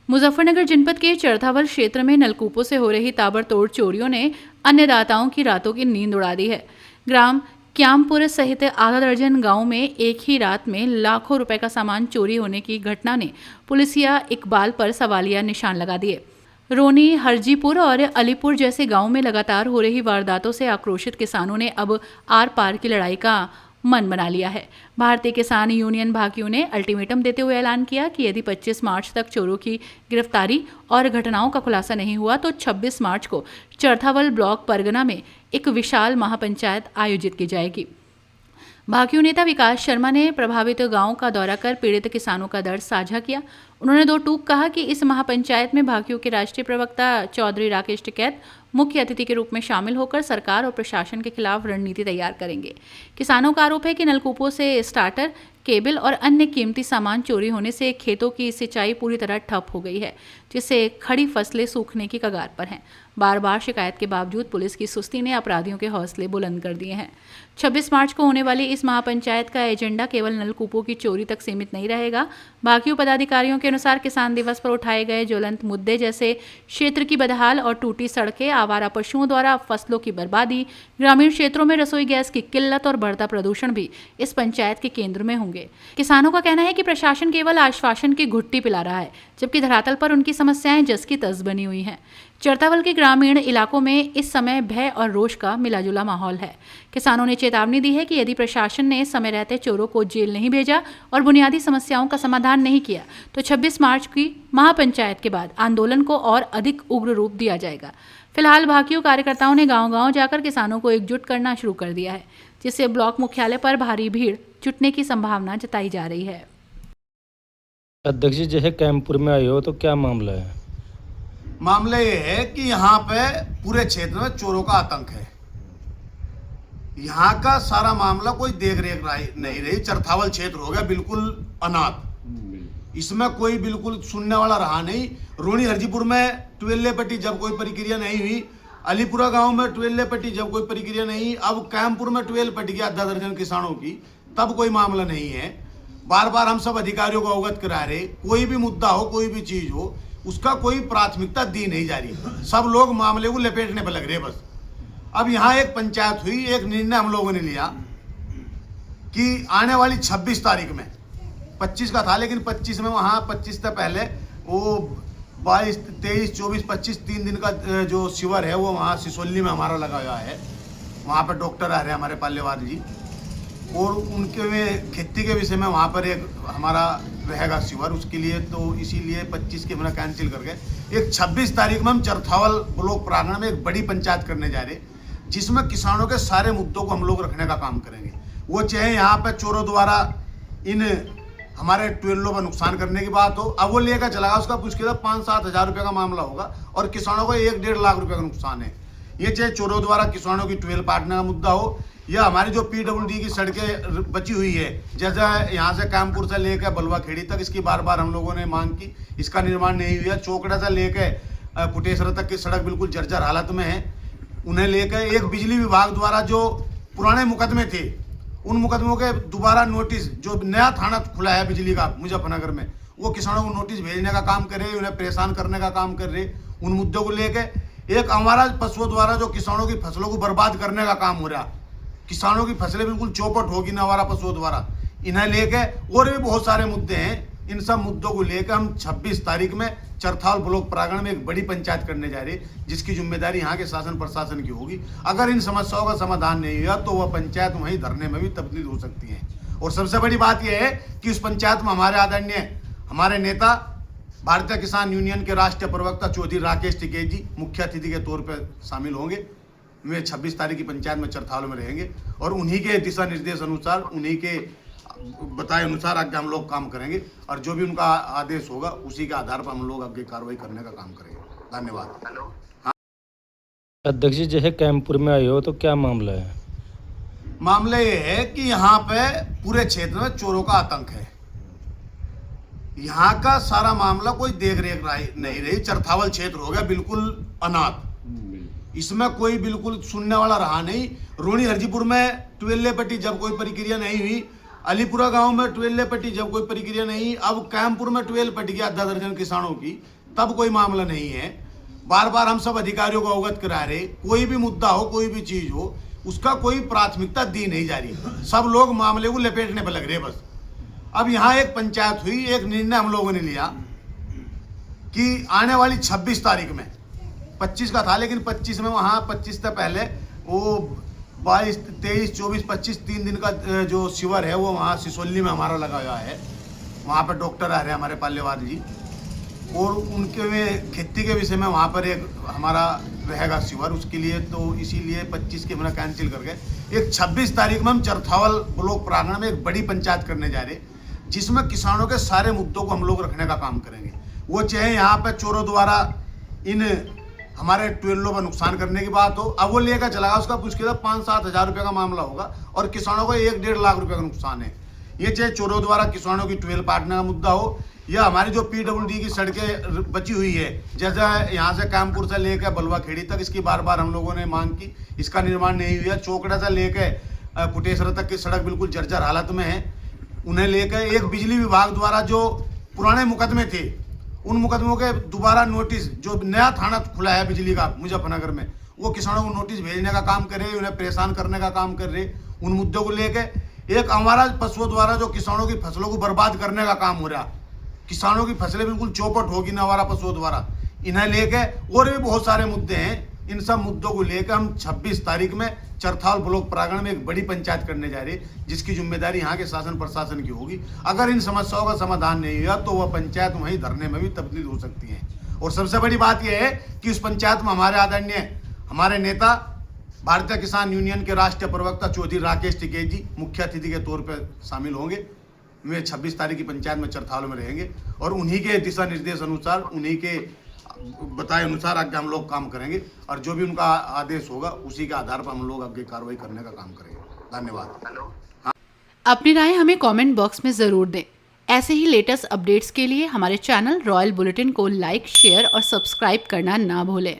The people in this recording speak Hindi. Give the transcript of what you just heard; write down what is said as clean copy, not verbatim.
मुजफ्फरनगर जनपद के चरथावल क्षेत्र में नलकूपों से हो रही ताबड़तोड़ चोरियों ने अन्नदाताओं की रातों की नींद उड़ा दी है। ग्राम क्यामपुर सहित आधा दर्जन गांव में एक ही रात में लाखों रुपए का सामान चोरी होने की घटना ने पुलिसिया इकबाल पर सवालिया निशान लगा दिए। रोनी, हरजीपुर और अलीपुर जैसे गांवों में लगातार हो रही वारदातों से आक्रोशित किसानों ने अब आर पार की लड़ाई का मन बना लिया है। भारतीय किसान यूनियन भाकियों ने अल्टीमेटम देते हुए ऐलान किया कि यदि 25 मार्च तक चोरों की गिरफ्तारी और घटनाओं का खुलासा नहीं हुआ तो 26 मार्च को चरथावल ब्लॉक परगना में एक विशाल महापंचायत आयोजित की जाएगी। भाकियू नेता विकास शर्मा ने प्रभावित गांवों का दौरा कर पीड़ित किसानों का दर्द साझा किया। उन्होंने दो टूक कहा कि इस महापंचायत में भाकियू के राष्ट्रीय प्रवक्ता चौधरी राकेश टिकैत मुख्य अतिथि के रूप में शामिल होकर सरकार और प्रशासन के खिलाफ रणनीति तैयार करेंगे। किसानों का आरोप है कि नलकूपों से स्टार्टर, केबल और अन्य कीमती सामान चोरी होने से खेतों की सिंचाई पूरी तरह ठप हो गई है, जिससे खड़ी फसलें सूखने की कगार पर हैं। बार बार शिकायत के बावजूद पुलिस की सुस्ती ने अपराधियों के हौसले बुलंद कर दिए हैं। 26 मार्च को होने वाली इस महापंचायत का एजेंडा केवल नलकूपों की चोरी तक सीमित नहीं रहेगा। भाकियू पदाधिकारियों के अनुसार किसान दिवस पर उठाए गए ज्वलंत मुद्दे जैसे क्षेत्र की बदहाल और टूटी सड़कें, आवारा पशुओं द्वारा फसलों की बर्बादी, ग्रामीण क्षेत्रों में रसोई गैस की किल्लत और बढ़ता प्रदूषण भी इस पंचायत के केंद्र में होंगे। किसानों का कहना है कि प्रशासन केवल आश्वासन की घुट्टी पिला रहा है, जबकि धरातल पर उनकी समस्याएं जस की तस बनी हुई हैं। चरथावल के ग्रामीण इलाकों में इस समय भय और रोष का मिलाजुला माहौल है। किसानों ने चेतावनी दी है कि यदि प्रशासन ने समय रहते चोरों को जेल नहीं भेजा और बुनियादी समस्याओं का समाधान नहीं किया तो 26 मार्च की महापंचायत के बाद आंदोलन को और अधिक उग्र रूप दिया जाएगा। फिलहाल भाकियू कार्यकर्ताओं ने गांव-गांव जाकर किसानों को एकजुट करना शुरू कर दिया है, जिससे ब्लॉक मुख्यालय पर भारी भीड़ जुटने की संभावना जताई जा रही है। अध्यक्ष जी, जैसे कैंपुर में आए हो तो क्या मामला है? मामला ये है कि यहाँ पे पूरे क्षेत्र में चोरों का आतंक है। यहाँ का सारा मामला कोई देख रेख नहीं रही। चरथावल क्षेत्र हो गया बिल्कुल अनाथ, इसमें कोई बिल्कुल सुनने वाला रहा नहीं। रोनी हरजीपुर में ट्वेल्ले पट्टी जब कोई प्रक्रिया नहीं हुई, अलीपुरा गांव में ट्वेल्ले पट्टी जब कोई प्रक्रिया नहीं, अब कैंपुर में 12 पट्टी की आधा दर्जन किसानों की, तब कोई मामला नहीं है। बार बार हम सब अधिकारियों को अवगत करा रहे, कोई भी मुद्दा हो, कोई भी चीज हो, उसका कोई प्राथमिकता दी नहीं जा रही। सब लोग मामले को लपेटने पर लग रहे बस। अब यहाँ एक पंचायत हुई, एक निर्णय हम लोगों ने लिया कि आने वाली 26 तारीख में, 25 का था लेकिन 25 में वहाँ 25 से पहले वो 22, 23, 24, 25 3 दिन का जो शिविर है वो वहाँ सिसोली में हमारा लगा हुआ है। वहाँ पर डॉक्टर आ रहे हैं हमारे पालेवार जी, और उनके खेती के विषय में वहाँ पर एक हमारा रहेगा शिविर। उसके लिए तो इसीलिए 25 के महीना कैंसिल करके एक 26 तारीख में हम चरथावल ब्लॉक प्रांगण में एक बड़ी पंचायत करने जा रहे, जिसमें किसानों के सारे मुद्दों को हम लोग रखने का काम करेंगे। वो चाहे यहाँ पर चोरों द्वारा इन हमारे ट्वेल्लों का नुकसान करने की बात हो, अब वो लेकर चला गया, उसका मुश्किल 5-7 हज़ार रुपये का मामला होगा और किसानों को 1-1.5 लाख रुपये का नुकसान है। ये चाहे चोरों द्वारा किसानों की ट्वेल काटने का मुद्दा हो, या हमारी जो PWD की सड़कें बची हुई है, जैसे यहाँ से कामपुर से लेकर बलवा खेड़ी तक, इसकी बार बार हम लोगों ने मांग की, इसका निर्माण नहीं हुआ। चौकड़ा से लेकर कुटेसरा तक की सड़क बिल्कुल जर्जर हालत में है। उन्हें लेकर एक बिजली विभाग द्वारा जो पुराने मुकदमे थे, उन मुकदमों के दोबारा नोटिस, जो नया थाना खुला है बिजली का मुजफ्फरनगर में, वो किसानों को नोटिस भेजने का काम कर रहे, उन्हें परेशान करने का काम कर रहे। उन मुद्दों को लेकर एक हमारा पशुओं द्वारा जो किसानों की फसलों को बर्बाद करने का काम हो रहा, किसानों की फसलें बिल्कुल चौपट होगी ना हमारा पशुओं द्वारा, इन्हें लेके और भी बहुत सारे मुद्दे हैं। इन सब मुद्दों को लेकर हम 26 तारीख में चरथावल ब्लॉक प्रांगण में एक बड़ी पंचायत करने जा रहे, जिसकी जिम्मेदारी यहाँ के शासन प्रशासन की होगी। अगर इन समस्याओं का समाधान नहीं हुआ तो वह पंचायत वहीं धरने में भी तब्दील हो सकती है। और सबसे बड़ी बात यह है कि उस पंचायत में हमारे आदरणीय हमारे नेता भारतीय किसान यूनियन के राष्ट्रीय प्रवक्ता चौधरी राकेश टिकैत जी मुख्य अतिथि के तौर पर शामिल होंगे। वे 26 तारीख की पंचायत में चरथावल में रहेंगे और उन्हीं के दिशा निर्देश अनुसार, उन्हीं के बताए अनुसार आगे हम लोग काम करेंगे, और जो भी उनका आदेश होगा उसी के आधार पर हम लोग आगे कार्रवाई करने का काम करेंगे। धन्यवाद। अध्यक्ष जी, जैसे कैंपुर में आए हो तो क्या मामला है? मामला ये है कि यहाँ पे पूरे क्षेत्र में चोरों का आतंक है। यहाँ का सारा मामला कोई देख रेख नहीं रही। चरथावल क्षेत्र हो गया बिल्कुल अनाथ, इसमें कोई बिल्कुल सुनने वाला रहा नहीं। रोनी हरजीपुर में ट्वेल्ले पट्टी जब कोई प्रक्रिया नहीं हुई, अलीपुरा गांव में ट्वेल्ले पट्टी जब कोई प्रक्रिया नहीं, अब कैंपुर में 12 पट्टी की आधा दर्जन किसानों की, तब कोई मामला नहीं है। बार बार हम सब अधिकारियों को अवगत करा रहे, कोई भी मुद्दा हो, कोई भी चीज हो, उसका कोई प्राथमिकता दी नहीं जा रही। सब लोग मामले को लपेटने पर लग रहे बस। अब यहाँ एक पंचायत हुई, एक निर्णय हम लोगों ने लिया कि आने वाली 26 तारीख में, 25 का था लेकिन 25 में, वहाँ 25 से पहले वो 22, 23, 24, 25 3 दिन का जो शिविर है वो वहाँ सिसोली में हमारा लगा हुआ है। वहाँ पर डॉक्टर आ रहे हैं हमारे पाल्यवाल जी, और उनके में खेती के विषय में वहाँ पर एक हमारा रहेगा शिविर। उसके लिए तो इसीलिए 25 के मैंने कैंसिल करके एक 26 तारीख में हम चरथावल ब्लॉक प्रांगण में एक बड़ी पंचायत करने जा रहे हैं, जिसमें किसानों के सारे मुद्दों को हम लोग रखने का काम करेंगे। वो चाहे यहाँ पर चोरों द्वारा इन हमारे ट्यूबवेलों पर नुकसान करने की बात हो, अब वो लेकर चला गया, उसका मुश्किल 5-7 हज़ार रुपये का मामला होगा और किसानों को 1-1.5 लाख रुपये का नुकसान है। ये चाहे चोरों द्वारा किसानों की ट्यूबवेल काटने का मुद्दा हो, या हमारी जो PWD की सड़कें बची हुई है, जैसे यहाँ से कामपुर से लेकर बलवा खेड़ी तक, इसकी बार बार हम लोगों ने मांग की, इसका निर्माण नहीं हुआ। चौकड़ा से लेकर कुटेश्वर तक की सड़क बिल्कुल जर्जर हालत में है। उन्हें लेकर एक बिजली विभाग द्वारा जो पुराने मुकदमे थे, उन मुकदमों के दोबारा नोटिस, जो नया थाना खुला है बिजली का मुजफ्फरनगर में, वो किसानों को नोटिस भेजने का काम कर रहे, उन्हें परेशान करने का काम कर रहे। उन मुद्दों को लेकर एक हमारा पशुओं द्वारा जो किसानों की फसलों को बर्बाद करने का काम हो रहा, किसानों की फसलें बिल्कुल चौपट होगी ना हमारा पशुओं द्वारा, इन्हें लेके और भी बहुत सारे मुद्दे हैं। इन सब मुद्दों को लेकर हम 26 तारीख में चरथावल ब्लॉक प्रांगण में एक बड़ी पंचायत करने जा रहे हैं, जिसकी जिम्मेदारी यहाँ के शासन प्रशासन की होगी। अगर इन समस्याओं का समाधान नहीं हुआ तो वह पंचायत वहीं धरने में भी तब्दील हो सकती है। और सबसे बड़ी बात यह है कि उस पंचायत में हमारे आदरणीय हमारे नेता भारतीय किसान यूनियन के राष्ट्रीय प्रवक्ता चौधरी राकेश टिकैत जी मुख्य अतिथि के तौर पर शामिल होंगे। वे 26 तारीख की पंचायत में चरथावल में रहेंगे और उन्हीं के दिशा निर्देश अनुसार, उन्हीं के बताए अनुसार आगे हम लोग काम करेंगे, और जो भी उनका आदेश होगा उसी के आधार पर हम लोग आगे कार्रवाई करने का काम करेंगे। धन्यवाद। अपनी राय हमें कमेंट बॉक्स में ज़रूर दें। ऐसे ही लेटेस्ट अपडेट्स के लिए हमारे चैनल रॉयल बुलेटिन को लाइक, शेयर और सब्सक्राइब करना ना भूलें।